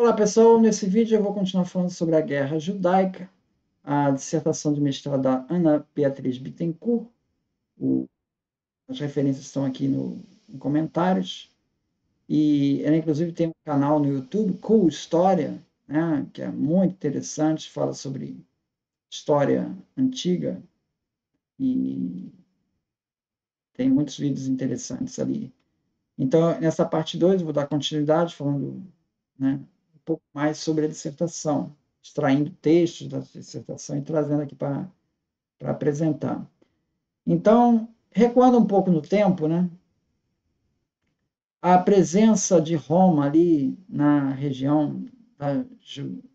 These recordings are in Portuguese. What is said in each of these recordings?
Olá pessoal, nesse vídeo eu vou continuar falando sobre a Guerra Judaica, a dissertação de mestrado da Ana Beatriz Bittencourt. As referências estão aqui no comentários. E ela inclusive tem um canal no YouTube, Cool História, né, que é muito interessante, fala sobre história antiga e tem muitos vídeos interessantes ali. Então, nessa parte 2 eu vou dar continuidade falando, né, um pouco mais sobre a dissertação, extraindo textos da dissertação e trazendo aqui para apresentar. Então, recuando um pouco no tempo, né, a presença de Roma ali na região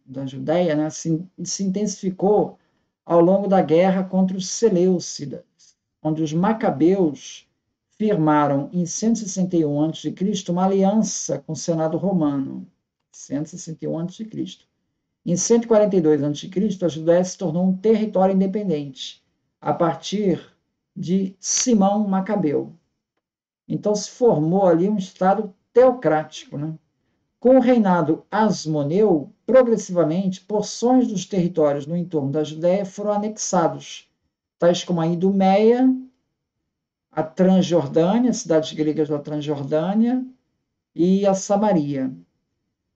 da Judéia, né, se intensificou ao longo da guerra contra os Seleucidas, onde os macabeus firmaram em 161 a.C. uma aliança com o Senado romano. 161 a.C. Em 142 a.C., a Judéia se tornou um território independente, a partir de Simão Macabeu. Então se formou ali um estado teocrático, né? Com o reinado asmoneu, progressivamente, porções dos territórios no entorno da Judéia foram anexados, tais como a Idumeia, a Transjordânia, cidades gregas da Transjordânia, e a Samaria.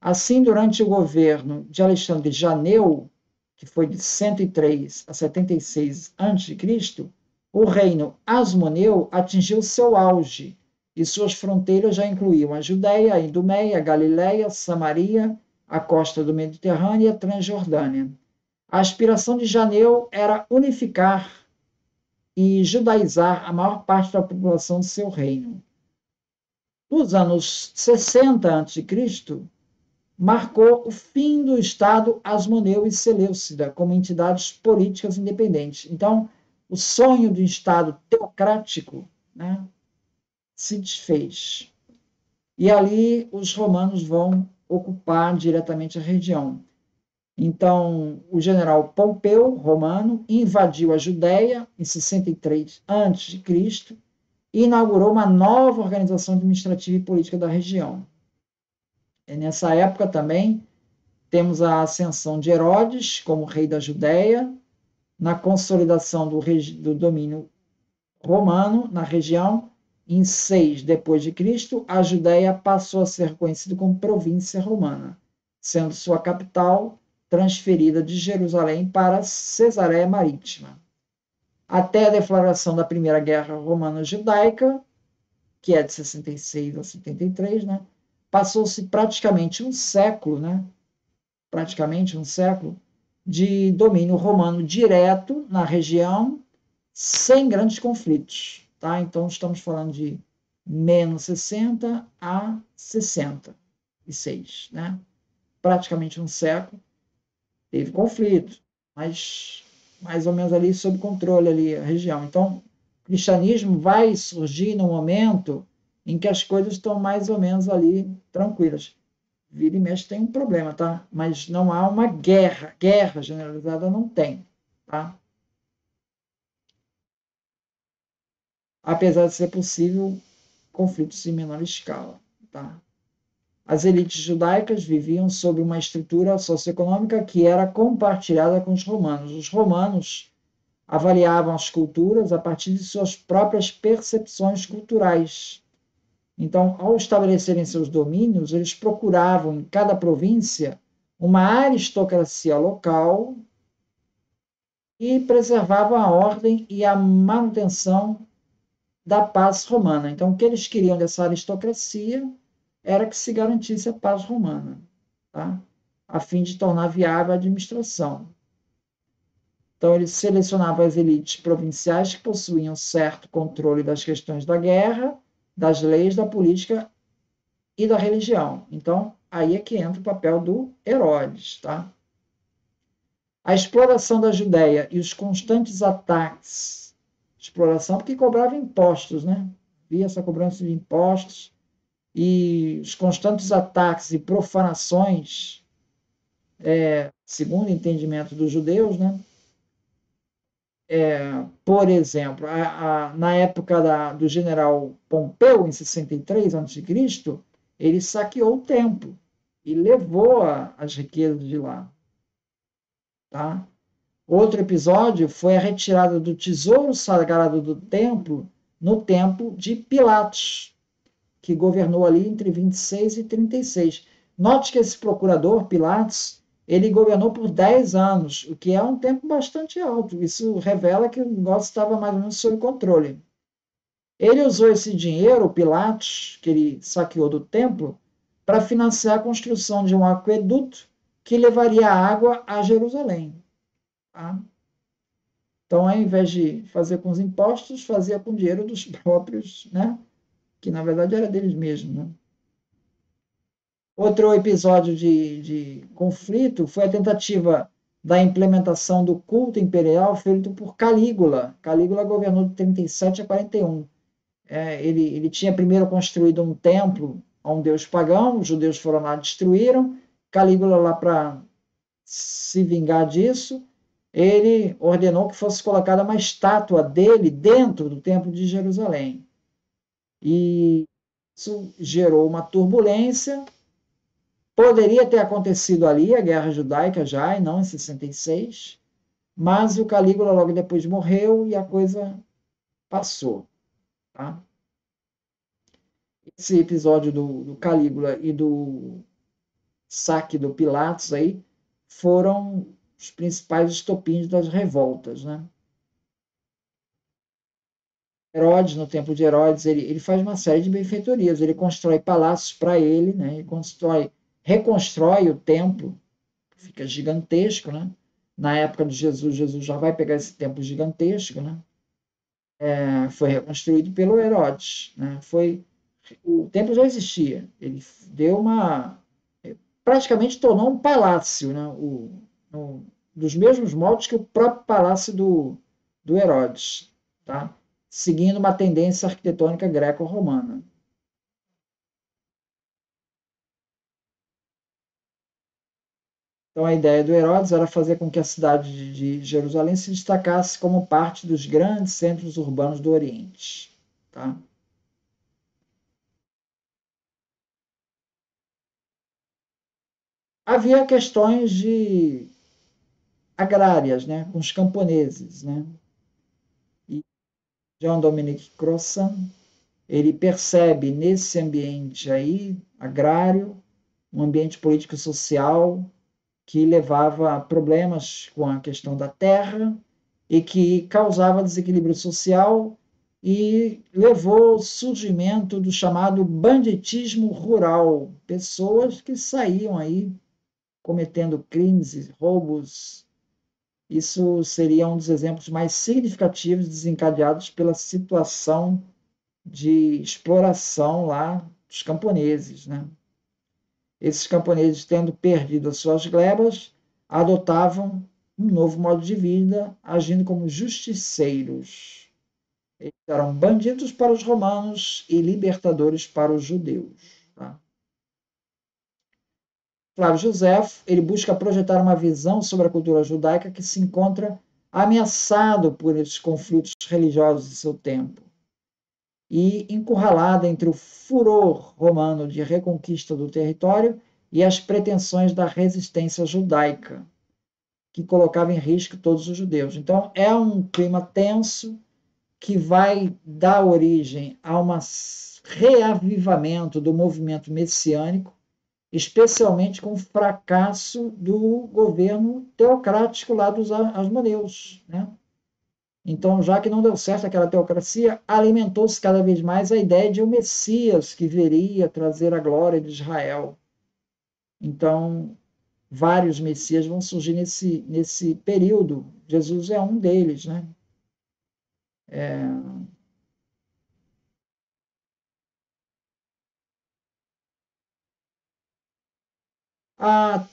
Assim, durante o governo de Alexandre Janeu, que foi de 103 a 76 a.C., o reino asmoneu atingiu seu auge e suas fronteiras já incluíam a Judéia, a Idumeia, a Galiléia, Samaria, a costa do Mediterrâneo e a Transjordânia. A aspiração de Janeu era unificar e judaizar a maior parte da população do seu reino. Nos anos 60 a.C., marcou o fim do Estado asmoneu e seleucida como entidades políticas independentes. Então, o sonho do Estado teocrático, né, se desfez. E ali os romanos vão ocupar diretamente a região. Então, o general Pompeu, romano, invadiu a Judéia em 63 a.C. e inaugurou uma nova organização administrativa e política da região. E nessa época também temos a ascensão de Herodes como rei da Judéia, na consolidação do domínio romano na região. Em 6 depois de Cristo, a Judéia passou a ser reconhecida como província romana, sendo sua capital transferida de Jerusalém para Cesareia Marítima. Até a deflagração da Primeira Guerra Romano-Judaica, que é de 66 a 73, né, passou-se praticamente um século, de domínio romano direto na região, sem grandes conflitos. Tá? Então, estamos falando de menos 60 a 66. Né? Praticamente um século. Teve conflito, mas mais ou menos ali sob controle ali a região. Então, o cristianismo vai surgir no momento em que as coisas estão mais ou menos ali tranquilas. Vira e mexe tem um problema, tá? Mas não há uma guerra. Guerra generalizada não tem, tá? Apesar de ser possível conflitos em menor escala, tá? As elites judaicas viviam sob uma estrutura socioeconômica que era compartilhada com os romanos. Os romanos avaliavam as culturas a partir de suas próprias percepções culturais. Então, ao estabelecerem seus domínios, eles procuravam em cada província uma aristocracia local e preservavam a ordem e a manutenção da paz romana. Então, o que eles queriam dessa aristocracia era que se garantisse a paz romana, tá? A fim de tornar viável a administração. Então, eles selecionavam as elites provinciais que possuíam certo controle das questões da guerra, das leis, da política e da religião. Então, aí é que entra o papel do Herodes. Tá? A exploração da Judéia e os constantes ataques, exploração porque cobrava impostos, né? Havia essa cobrança de impostos e os constantes ataques e profanações, segundo o entendimento dos judeus, né? Por exemplo, na época do general Pompeu, em 63 a.C., ele saqueou o templo e levou as riquezas de lá. Tá? Outro episódio foi a retirada do tesouro sagrado do templo no tempo de Pilatos, que governou ali entre 26 e 36. Note que esse procurador, Pilatos, ele governou por 10 anos, o que é um tempo bastante alto. Isso revela que o negócio estava mais ou menos sob controle. Ele usou esse dinheiro, Pilatos, que ele saqueou do templo, para financiar a construção de um aqueduto que levaria água a Jerusalém. Tá? Então, ao invés de fazer com os impostos, fazia com o dinheiro dos próprios, né? Que na verdade era deles mesmos. Né? Outro episódio de conflito foi a tentativa da implementação do culto imperial feito por Calígula. Calígula governou de 37 a 41. Ele tinha primeiro construído um templo a um deus pagão, os judeus foram lá e destruíram. Calígula, lá para se vingar disso, ele ordenou que fosse colocada uma estátua dele dentro do templo de Jerusalém. E isso gerou uma turbulência. Poderia ter acontecido ali a Guerra Judaica já, e não em 66, mas o Calígula logo depois morreu e a coisa passou. Tá? Esse episódio do Calígula e do saque do Pilatos aí foram os principais estopins das revoltas. Né? Herodes, no tempo de Herodes, ele faz uma série de benfeitorias. Ele constrói palácios para ele, né? Ele reconstrói o templo, que fica gigantesco. Né? Na época de Jesus, Jesus já vai pegar esse templo gigantesco. Né? Foi reconstruído pelo Herodes. Né? O templo já existia. Ele deu praticamente tornou um palácio, né? Dos mesmos moldes que o próprio palácio do Herodes. Tá? Seguindo uma tendência arquitetônica greco-romana. Então, a ideia do Herodes era fazer com que a cidade de Jerusalém se destacasse como parte dos grandes centros urbanos do Oriente. Tá? Havia questões agrárias, né, com os camponeses. Né? E Jean-Dominique Crossan, ele percebe nesse ambiente aí, agrário, um ambiente político-social que levava a problemas com a questão da terra e que causava desequilíbrio social e levou ao surgimento do chamado banditismo rural, pessoas que saíam aí cometendo crimes e roubos. Isso seria um dos exemplos mais significativos desencadeados pela situação de exploração lá dos camponeses. Né? Esses camponeses, tendo perdido as suas glebas, adotavam um novo modo de vida, agindo como justiceiros. Eles eram bandidos para os romanos e libertadores para os judeus. Tá? Flávio Josefo, ele busca projetar uma visão sobre a cultura judaica que se encontra ameaçado por esses conflitos religiosos de seu tempo e encurralada entre o furor romano de reconquista do território e as pretensões da resistência judaica, que colocava em risco todos os judeus. Então, é um clima tenso que vai dar origem a um reavivamento do movimento messiânico, especialmente com o fracasso do governo teocrático lá dos asmoneus. Né? Então, já que não deu certo aquela teocracia, alimentou-se cada vez mais a ideia de um Messias que viria trazer a glória de Israel. Então, vários Messias vão surgir nesse período. Jesus é um deles. Né? A,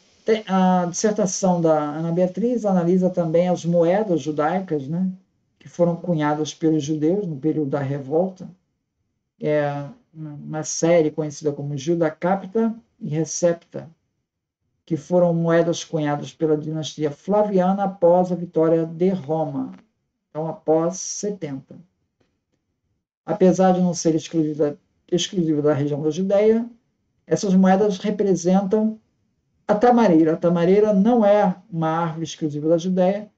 a dissertação da Ana Beatriz analisa também as moedas judaicas, né, que foram cunhadas pelos judeus no período da revolta. É uma série conhecida como Juda Capta e Recepta, que foram moedas cunhadas pela dinastia Flaviana após a vitória de Roma, então após 70. Apesar de não ser exclusiva da região da Judéia, essas moedas representam A tamareira não é uma árvore exclusiva da Judéia,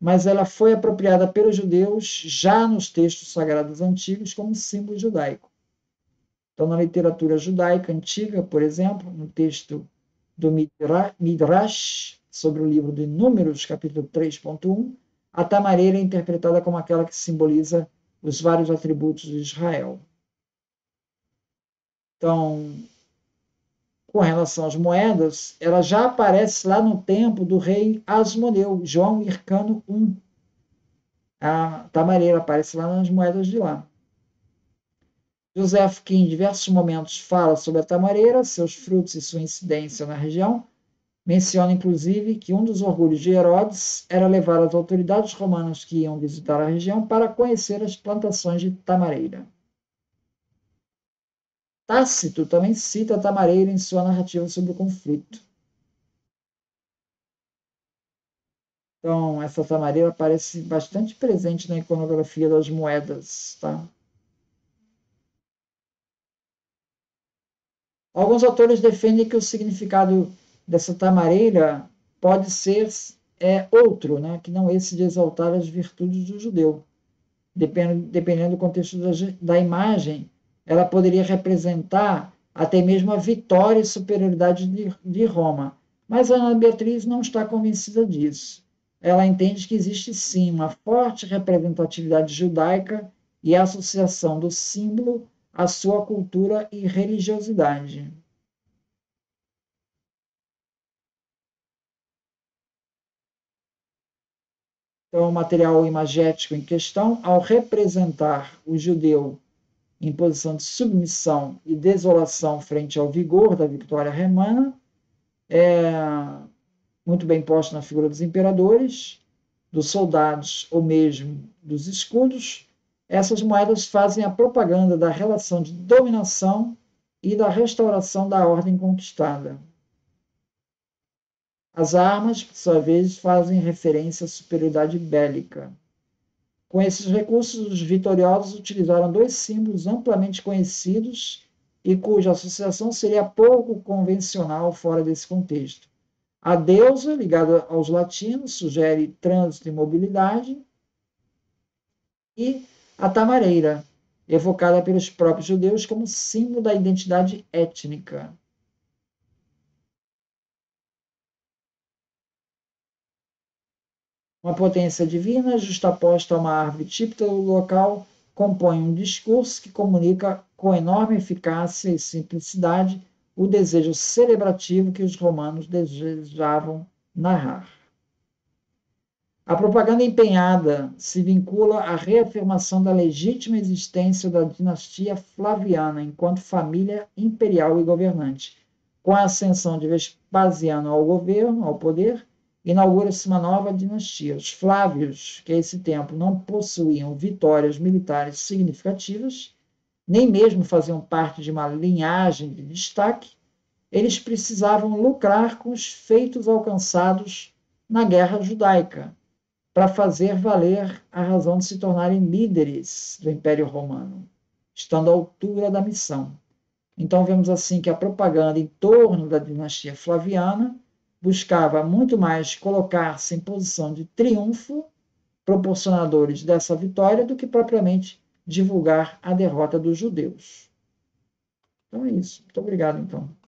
mas ela foi apropriada pelos judeus já nos textos sagrados antigos como símbolo judaico. Então, na literatura judaica antiga, por exemplo, no texto do Midrash, sobre o livro de Números, capítulo 3.1, a tamareira é interpretada como aquela que simboliza os vários atributos de Israel. Então, com relação às moedas, ela já aparece lá no tempo do rei Asmoneu, João Hircano I. A tamareira aparece lá nas moedas de lá. Joseph, que em diversos momentos fala sobre a tamareira, seus frutos e sua incidência na região, menciona inclusive que um dos orgulhos de Herodes era levar as autoridades romanas que iam visitar a região para conhecer as plantações de tamareira. Tácito também cita a tamareira em sua narrativa sobre o conflito. Então, essa tamareira aparece bastante presente na iconografia das moedas, tá? Alguns autores defendem que o significado dessa tamareira pode ser outro, né? Que não esse de exaltar as virtudes do judeu. Dependendo do contexto da imagem, ela poderia representar até mesmo a vitória e superioridade de Roma. Mas a Ana Beatriz não está convencida disso. Ela entende que existe sim uma forte representatividade judaica e a associação do símbolo à sua cultura e religiosidade. Então, o material imagético em questão, ao representar o judeu em posição de submissão e desolação frente ao vigor da vitória romana, é muito bem posto na figura dos imperadores, dos soldados ou mesmo dos escudos. Essas moedas fazem a propaganda da relação de dominação e da restauração da ordem conquistada. As armas, por sua vez, fazem referência à superioridade bélica. Com esses recursos, os vitoriosos utilizaram dois símbolos amplamente conhecidos e cuja associação seria pouco convencional fora desse contexto. A deusa, ligada aos latinos, sugere trânsito e mobilidade, e a tamareira, evocada pelos próprios judeus como símbolo da identidade étnica. Uma potência divina, justaposta a uma árvore típica do local, compõe um discurso que comunica com enorme eficácia e simplicidade o desejo celebrativo que os romanos desejavam narrar. A propaganda empenhada se vincula à reafirmação da legítima existência da dinastia Flaviana enquanto família imperial e governante. Com a ascensão de Vespasiano ao governo, ao poder, inaugura-se uma nova dinastia. Os Flávios, que a esse tempo não possuíam vitórias militares significativas, nem mesmo faziam parte de uma linhagem de destaque, eles precisavam lucrar com os feitos alcançados na guerra judaica, para fazer valer a razão de se tornarem líderes do Império Romano, estando à altura da missão. Então, vemos assim que a propaganda em torno da dinastia Flaviana buscava muito mais colocar-se em posição de triunfo, proporcionadores dessa vitória, do que propriamente divulgar a derrota dos judeus. Então é isso. Muito obrigado, então.